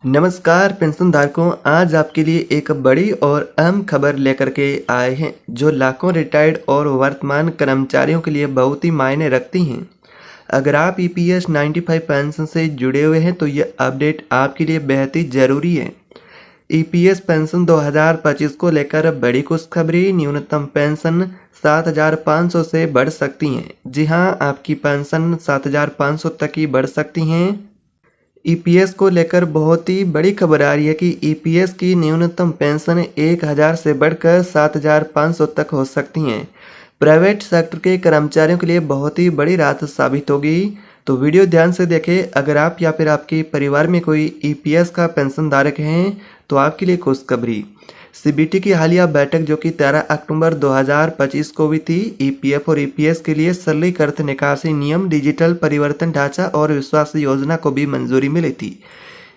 नमस्कार पेंशन धारकों, आज आपके लिए एक बड़ी और अहम खबर लेकर के आए हैं जो लाखों रिटायर्ड और वर्तमान कर्मचारियों के लिए बहुत ही मायने रखती हैं। अगर आप ईपीएस 95 पेंशन से जुड़े हुए हैं तो यह अपडेट आपके लिए बेहद ही ज़रूरी है। ईपीएस पेंशन 2025 को लेकर बड़ी खुशखबरी, न्यूनतम पेंशन 7,500 से बढ़ सकती हैं। जी हां, आपकी पेंशन 7,500 तक ही बढ़ सकती हैं। ईपीएस को लेकर बहुत ही बड़ी खबर आ रही है कि ईपीएस की न्यूनतम पेंशन 1,000 से बढ़कर 7,500 तक हो सकती हैं। प्राइवेट सेक्टर के कर्मचारियों के लिए बहुत ही बड़ी राहत साबित होगी। तो वीडियो ध्यान से देखें। अगर आप या फिर आपके परिवार में कोई ईपीएस का पेंशन धारक हैं तो आपके लिए खुशखबरी। सीबीटी की हालिया बैठक जो कि 13 अक्टूबर 2025 को हुई थी, ईपीएफ और ईपीएस के लिए सरलीकृत निकासी नियम, डिजिटल परिवर्तन ढांचा और विश्वास योजना को भी मंजूरी मिली थी।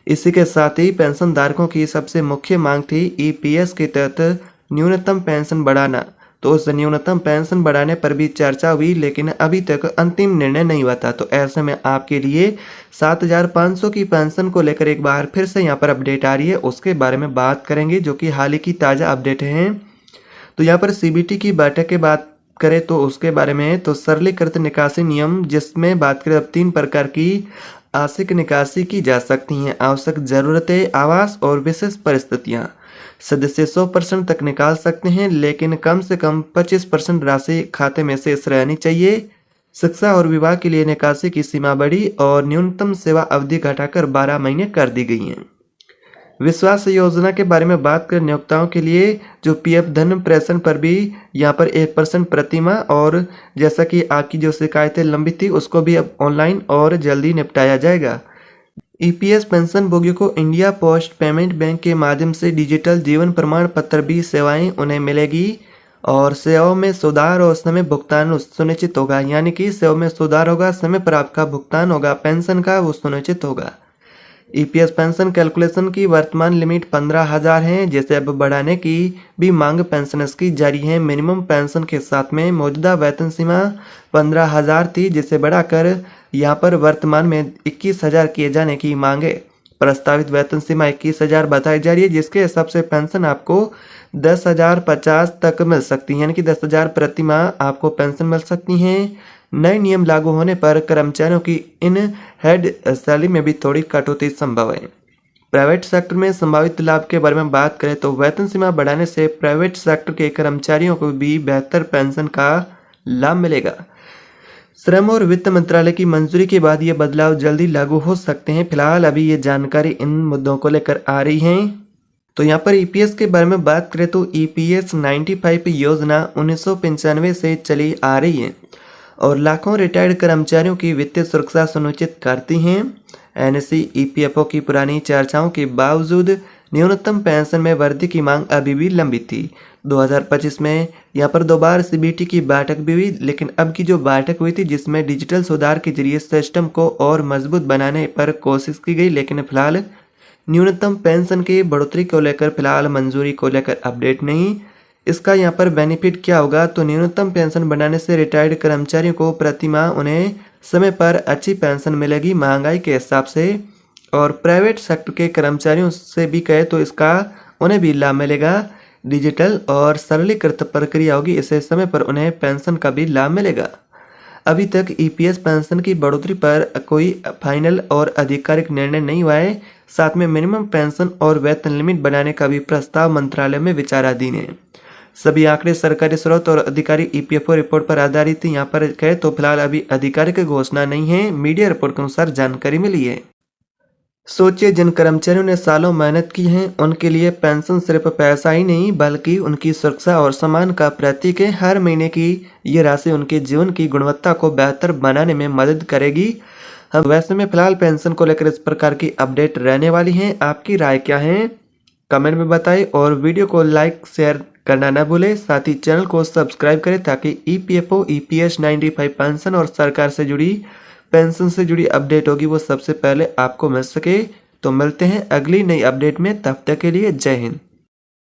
इसी के साथ ही पेंशन धारकों की सबसे मुख्य मांग थी ईपीएस के तहत न्यूनतम पेंशन बढ़ाना। तो उस न्यूनतम पेंशन बढ़ाने पर भी चर्चा हुई, लेकिन अभी तक अंतिम निर्णय नहीं हुआ था। तो ऐसे में आपके लिए 7,500 की पेंशन को लेकर एक बार फिर से यहाँ पर अपडेट आ रही है, उसके बारे में बात करेंगे जो कि हाल ही की ताज़ा अपडेट है। तो यहाँ पर सीबीटी की बैठक के बात करें तो उसके बारे में तो सरलीकृत निकासी नियम, जिसमें बात करें अब 3 प्रकार की आंशिक निकासी की जा सकती हैं: आवश्यक ज़रूरतें, आवास और विशेष परिस्थितियाँ। सदस्य 100% तक निकाल सकते हैं, लेकिन कम से कम 25% राशि खाते में शेष रहनी चाहिए। शिक्षा और विवाह के लिए निकासी की सीमा बढ़ी और न्यूनतम सेवा अवधि घटाकर 12 महीने कर दी गई है। विश्वास योजना के बारे में बात करें, नियोक्ताओं के लिए जो पीएफ धन प्रेषण पर भी यहाँ पर 1% प्रतिमाह, और जैसा कि आपकी जो शिकायतें लंबित थी उसको भी अब ऑनलाइन और जल्दी निपटाया जाएगा। ईपीएस पेंशन भोगियों को इंडिया पोस्ट पेमेंट बैंक के माध्यम से डिजिटल जीवन प्रमाण पत्र भी सेवाएं उन्हें मिलेगी और सेवाओं में सुधार और समय भुगतान सुनिश्चित होगा। यानी कि सेवाओं में सुधार होगा, समय पर आपका भुगतान होगा पेंशन का, वो सुनिश्चित होगा। ईपीएस पेंशन कैलकुलेशन की वर्तमान लिमिट 15,000 है, जिसे अब बढ़ाने की भी मांग पेंशनर्स की जारी है। मिनिमम पेंशन के साथ में मौजूदा वेतन सीमा 15,000 थी, जिसे बढ़ाकर यहाँ पर वर्तमान में 21,000 किए जाने की मांग है। प्रस्तावित वेतन सीमा 21,000 बताई जा रही है, जिसके हिसाब से पेंशन आपको 10,050 तक मिल सकती है, यानी कि 10,000 प्रति माह आपको पेंशन मिल सकती है। नए नियम लागू होने पर कर्मचारियों की इन हेड सैलरी में भी थोड़ी कटौती संभव है। प्राइवेट सेक्टर में संभावित लाभ के बारे में बात करें तो वेतन सीमा बढ़ाने से प्राइवेट सेक्टर के कर्मचारियों को भी बेहतर पेंशन का लाभ मिलेगा। श्रम और वित्त मंत्रालय की मंजूरी के बाद ये बदलाव जल्दी लागू हो सकते हैं। फिलहाल अभी ये जानकारी इन मुद्दों को लेकर आ रही है। तो यहाँ पर ईपीएस के बारे में बात करें तो ईपीएस 95 योजना 1995 से चली आ रही है और लाखों रिटायर्ड कर्मचारियों की वित्तीय सुरक्षा सुनिश्चित करती हैं। एनएससी ईपीएफओ की पुरानी चर्चाओं के बावजूद न्यूनतम पेंशन में वृद्धि की मांग अभी भी लंबी थी। 2025 में यहाँ पर 2 बार सीबीटी की बैठक भी हुई, लेकिन अब की जो बैठक हुई थी जिसमें डिजिटल सुधार के जरिए सिस्टम को और मजबूत बनाने पर कोशिश की गई, लेकिन फिलहाल न्यूनतम पेंशन की बढ़ोतरी को लेकर फिलहाल मंजूरी को लेकर अपडेट नहीं। इसका यहाँ पर बेनिफिट क्या होगा, तो न्यूनतम पेंशन बढ़ाने से रिटायर्ड कर्मचारियों को प्रति माह उन्हें समय पर अच्छी पेंशन मिलेगी महंगाई के हिसाब से, और प्राइवेट सेक्टर के कर्मचारियों से भी कहे तो इसका उन्हें भी लाभ मिलेगा। डिजिटल और सरलीकृत प्रक्रिया होगी, इससे समय पर उन्हें पेंशन का भी लाभ मिलेगा। अभी तक ईपीएस पेंशन की बढ़ोतरी पर कोई फाइनल और आधिकारिक निर्णय नहीं हुआ है। साथ में मिनिमम पेंशन और वेतन लिमिट बनाने का भी प्रस्ताव मंत्रालय में विचाराधीन है। सभी आंकड़े सरकारी स्रोत और अधिकारी ईपीएफओ रिपोर्ट पर आधारित थी। यहाँ पर कहे तो फिलहाल अभी आधिकारिक घोषणा नहीं है, मीडिया रिपोर्ट के अनुसार जानकारी मिली है। सोचिए, जिन कर्मचारियों ने सालों मेहनत की है उनके लिए पेंशन सिर्फ पैसा ही नहीं बल्कि उनकी सुरक्षा और सम्मान का प्रतीक है। हर महीने की ये राशि उनके जीवन की गुणवत्ता को बेहतर बनाने में मदद करेगी। हम वैसे में फिलहाल पेंशन को लेकर इस प्रकार की अपडेट रहने वाली है। आपकी राय क्या है कमेंट में बताएं और वीडियो को लाइक शेयर करना न भूलें। साथ ही चैनल को सब्सक्राइब करें ताकि ईपीएफओ, ईपीएस 95 पेंशन और सरकार से जुड़ी पेंशन से जुड़ी अपडेट होगी वो सबसे पहले आपको मिल सके। तो मिलते हैं अगली नई अपडेट में, तब तक के लिए जय हिंद।